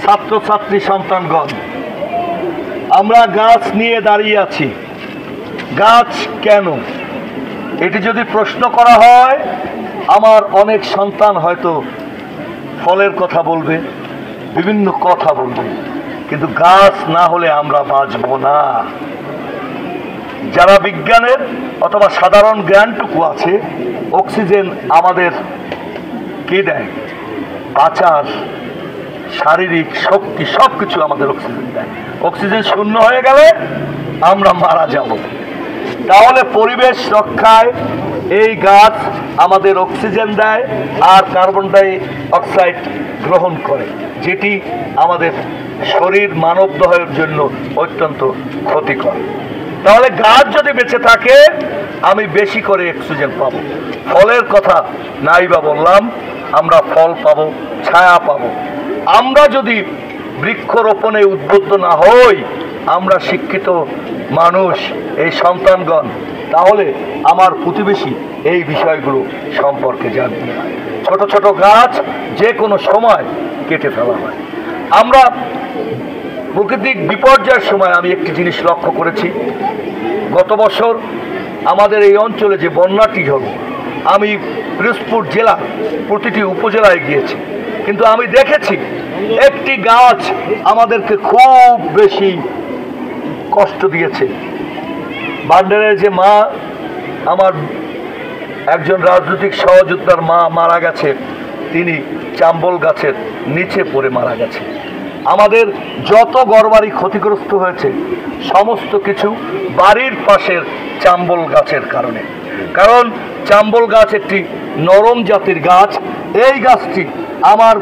ছাত্রছাত্রী সন্তানগণ, আমরা গাছ নিয়ে দাঁড়িয়ে আছি। গাছ কেন, এটি যদি প্রশ্ন করা হয়, আমার অনেক সন্তান হয়তো ফলের কথা বলবে, বিভিন্ন কথা বলবে, কিন্তু গাছ না হলে আমরা বাঁচব না। যারা বিজ্ঞানের অথবা সাধারণ জ্ঞানটুকু আছে, অক্সিজেন আমাদের কে দেয়? বাঁচার শারীরিক শক্তি সবকিছু আমাদের অক্সিজেন দেয়। অক্সিজেন শূন্য হয়ে গেলে আমরা মারা যাব। তাহলে পরিবেশ রক্ষায় এই গাছ আমাদের অক্সিজেন দেয় আর কার্বন ডাই অক্সাইড গ্রহণ করে, যেটি আমাদের শরীর মানবদেহের জন্য অত্যন্ত ক্ষতিকর। তাহলে গাছ যদি বেঁচে থাকে, আমি বেশি করে অক্সিজেন পাবো। ফলের কথা নাই বা বললাম, আমরা ফল পাবো, ছায়া পাবো। আমরা যদি বৃক্ষরোপণে উদ্বুদ্ধ না হই, আমরা শিক্ষিত মানুষ, এই সন্তানগণ, তাহলে আমার প্রতিবেশী এই বিষয়গুলো সম্পর্কে জানবে না। ছোট ছোট গাছ যে কোনো সময় কেটে ফেলা হয়। আমরা প্রাকৃতিক বিপর্যয়ের সময় আমি একটি জিনিস লক্ষ্য করেছি। গত বছর আমাদের এই অঞ্চলে যে বন্যাটি হলো, আমি পিরোজপুর জেলা প্রতিটি উপজেলায় গিয়েছি, কিন্তু আমি দেখেছি একটি গাছ আমাদেরকে খুব বেশি কষ্ট দিয়েছে। বান্ডারের যে মা, আমার একজন রাজনৈতিক সহযোদ্ধার মা মারা গেছে, তিনি চাম্বল গাছের নিচে পড়ে মারা গেছে। আমাদের যত ঘরবাড়ি ক্ষতিগ্রস্ত হয়েছে, সমস্ত কিছু বাড়ির পাশের চাম্বল গাছের কারণে। কারণ চাম্বল গাছ একটি নরম জাতের গাছ। এই গাছটি আমার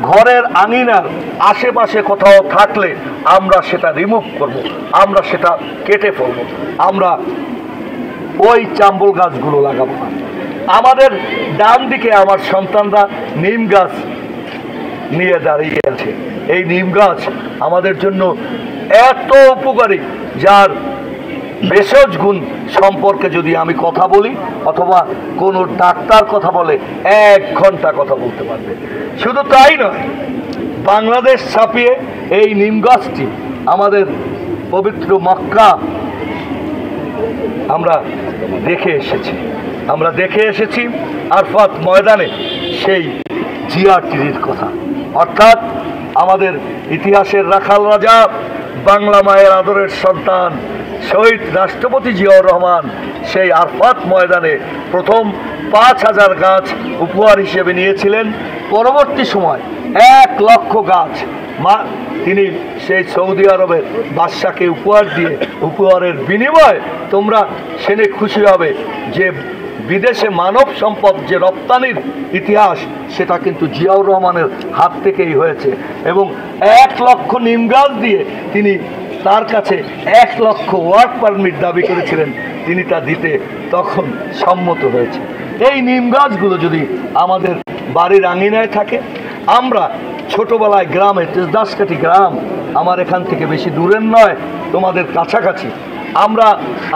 ঘরের আঙিনার আশেপাশে কোথাও থাকলে আমরা সেটা রিমুভ করব, আমরা সেটা কেটে ফেলব, আমরা ওই চাম্বল গাছগুলো লাগাবো না। আমাদের ডান দিকে আমার সন্তানরা নিম গাছ নিয়ে দাঁড়িয়ে আছে। এই নিম গাছ আমাদের জন্য এত উপকারী, যার ভেষজ গুণ সম্পর্কে যদি আমি কথা বলি অথবা কোনো ডাক্তার কথা বলে, 1 ঘন্টা কথা বলতে পারবে। শুধু তাই নয়, বাংলাদেশ ছাপিয়ে এই নিম গাছটি আমাদের পবিত্র মক্কা আমরা দেখে এসেছি আরফাত ময়দানে সেই জিয়াটির কথা। অর্থাৎ আমাদের ইতিহাসের রাখাল রাজা, বাংলা মায়ের আদরের সন্তান শহীদ রাষ্ট্রপতি জিয়াউর রহমান সেই আরফাত ময়দানে প্রথম 5000 গাছ উপহার হিসেবে নিয়েছিলেন। পরবর্তী সময় 1 লক্ষ গাছ তিনি সেই সৌদি আরবের বাদশাকে উপহার দিয়ে, উপহারের বিনিময়ে তোমরা শুনে খুশি হবে যে বিদেশে মানব সম্পদ যে রপ্তানির ইতিহাস, সেটা কিন্তু জিয়াউর রহমানের হাত থেকেই হয়েছে। এবং 1 লক্ষ নিম গাছ দিয়ে তিনি তার কাছে 1 লক্ষ ওয়ার্ক পারমিট দাবি করেছিলেন, তিনি তা দিতে তখন সম্মত হয়েছে। এই নিম গাছগুলো যদি আমাদের বাড়ির আঙিনায় থাকে, আমরা ছোটবেলায় গ্রামে, তেজদাসকাঠি গ্রাম আমার এখান থেকে বেশি দূরের নয়, তোমাদের কাছাকাছি, আমরা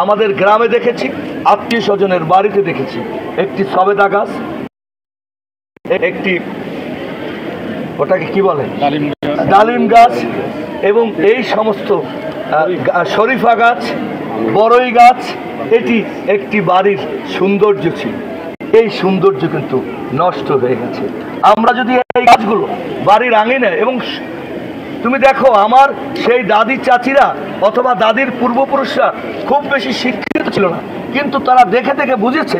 আমাদের গ্রামে দেখেছি, আত্মীয় স্বজনের বাড়িতে দেখেছি একটি সবেদা গাছ, একটি ওটাকে কি বলে ডালিম গাছ, এবং এই সমস্ত শরীফা গাছ, বড়ই গাছ। এটি একটি বাড়ির সৌন্দর্য ছিল। এই সৌন্দর্য কিন্তু নষ্ট হয়ে গেছে। আমরা যদি এই গাছগুলো বাড়ির আঙিনায়, এবং তুমি দেখো আমার সেই দাদি চাচিরা অথবা দাদির পূর্বপুরুষরা খুব বেশি শিক্ষিত ছিল না, কিন্তু তারা দেখে দেখে বুঝেছে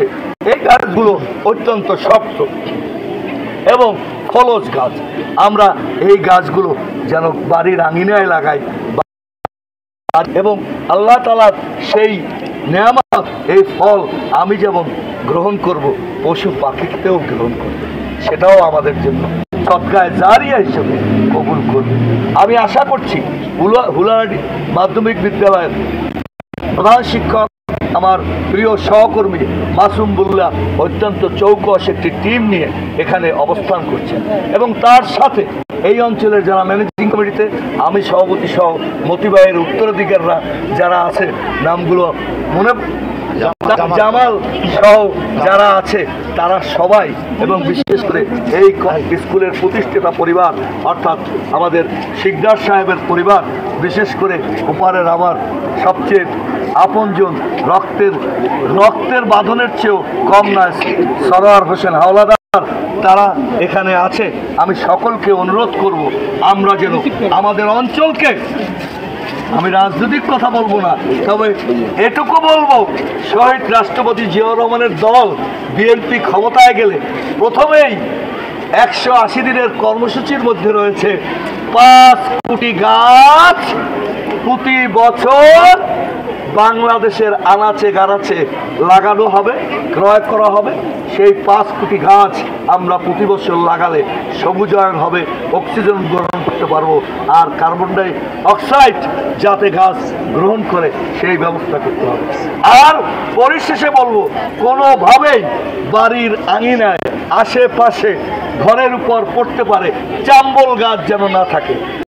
এই গাছগুলো অত্যন্ত শক্ত এবং ফলজ গাছ। আমরা এই গাছগুলো যেন বাড়ির আঙিনায় লাগাই, এবং আল্লাহ তাআলার সেই নেয়ামত, এই ফল আমি যেমন গ্রহণ করব, পশু পাখিতেও গ্রহণ করবে, সেটাও আমাদের জন্য সদকায়ে জারিয়া হিসেবে কবুল করবে। আমি আশা করছি হুলাহাটি মাধ্যমিক বিদ্যালয়ের প্রধান শিক্ষক, আমার প্রিয় সহকর্মী মাসুম বুল্লাহ অত্যন্ত চৌকস একটি টিম নিয়ে এখানে অবস্থান করছেন, এবং তার সাথে এই অঞ্চলের যারা ম্যানেজিং কমিটিতে, আমি সভাপতি সহ মতিবাইয়ের উত্তরাধিকাররা যারা আছে, নামগুলো মনে জামাল সহ যারা আছে তারা সবাই, এবং বিশেষ করে এই স্কুলের প্রতিষ্ঠাতা পরিবার অর্থাৎ আমাদের শিকদার সাহেবের পরিবার, বিশেষ করে ওপারের আমার সবচেয়ে আপনজন, রক্তের বাঁধনের চেয়েও কম নয় সরোয়ার হোসেন হাওলাদার, তারা এখানে আছে। আমি সকলকে অনুরোধ করব আমরা যেন আমাদের অঞ্চলকে, আমি রাজনৈতিক কথা বলবো না, তবে এটুকু বলবো, শহীদ রাষ্ট্রপতি জিয়াউর রহমানের দল বিএনপি ক্ষমতায় গেলে প্রথমেই 180 দিনের কর্মসূচির মধ্যে রয়েছে 5 কোটি গাছ প্রতি বছর বাংলাদেশের আনাচে গানাচে লাগানো হবে, ক্রয় করা হবে। সেই 5 কোটি গাছ আমরা প্রতি বছর লাগালে সবুজায়ন হবে, অক্সিজেন গ্রহণ করতে পারবো, আর কার্বন ডাই অক্সাইড যাতে গাছ গ্রহণ করে সেই ব্যবস্থা করতে হবে। আর পরিশেষে বলবো, কোনোভাবেই বাড়ির আঙিনায় আশেপাশে ঘরের উপর পড়তে পারে চাম্বল গাছ যেন না থাকে।